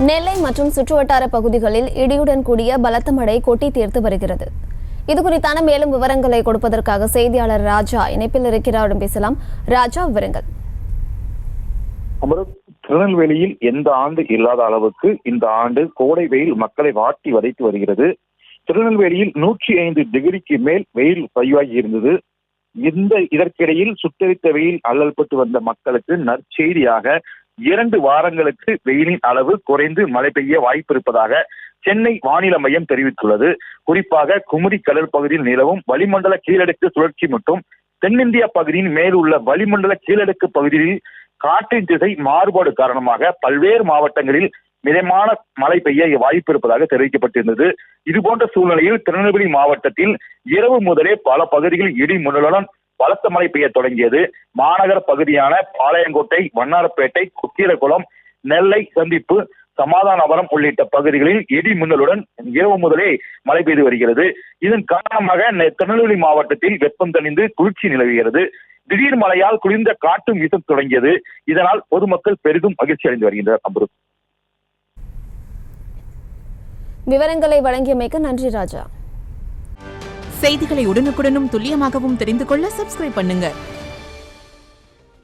நெல்லை மற்றும் சுற்றுவட்டார பகுதிகளில் இடியுடன் கூடிய பலத்த மழை கொட்டி தீர்த்து வருகிறது. இதுகுறித்தான மேலும் விவரங்களை கொடுப்பதற்காக செய்தியாளர் ராஜா இணைப்பில் இருக்கிறார். பேசலாம் ராஜா, விவரங்கள். திருநெல்வேலியில் எந்த ஆண்டு இல்லாத அளவுக்கு இந்த ஆண்டு கோடை வெயில் மக்களை வாட்டி வதைத்து வருகிறது. திருநெல்வேலியில் 105 டிகிரிக்கு மேல் வெயில் பதிவாகி இருந்தது. இதற்கிடையில் சுட்டெரித்த வெயில் அல்லல்பட்டு வந்த மக்களுக்கு நற்செய்தியாக 2 வாரங்களுக்கு வெயிலின் அளவு குறைந்து மழை பெய்ய வாய்ப்பு இருப்பதாக சென்னை வானிலை மையம் தெரிவித்துள்ளது. குறிப்பாக குமரி கடல் பகுதியில் நிலவும் வளிமண்டல கீழடுக்கு சுழற்சி மற்றும் தென்னிந்திய பகுதியின் மேல் உள்ள வளிமண்டல கீழடுக்கு பகுதியில் காற்றின் திசை மாறுபாடு காரணமாக பல்வேறு மாவட்டங்களில் மிதமான மழை பெய்ய வாய்ப்பு இருப்பதாக தெரிவிக்கப்பட்டிருந்தது. இதுபோன்ற சூழ்நிலையில் திருநெல்வேலி மாவட்டத்தில் இரவு முதலே பல பகுதிகளில் இடி மின்னலுடன் பலத்த மழை பெய்ய தொடங்கியது. மாநகர பகுதியான பாளையங்கோட்டை, வண்ணாரப்பேட்டை, குக்கீரகுளம், நெல்லை சந்திப்பு, சமாதானபுரம் உள்ளிட்ட பகுதிகளில் இடி மின்னலுடன் இரவு முதலே மழை பெய்து வருகிறது. இதன் காரணமாக திருநெல்வேலி மாவட்டத்தில் வெப்பம் தணிந்து குளிர்ச்சி நிலவுகிறது. திடீர் மழையால் குளிர்ந்த காற்றும் வீச தொடங்கியது. இதனால் பொதுமக்கள் பெரிதும் மகிழ்ச்சி அடைந்து வருகின்றனர். விவரங்களை வழங்கியமைக்கு நன்றி ராஜா. செய்திகளை உடனுக்குடனும் துல்லியமாகவும் தெரிந்து கொள்ள சப்ஸ்கிரைப் பண்ணுங்க.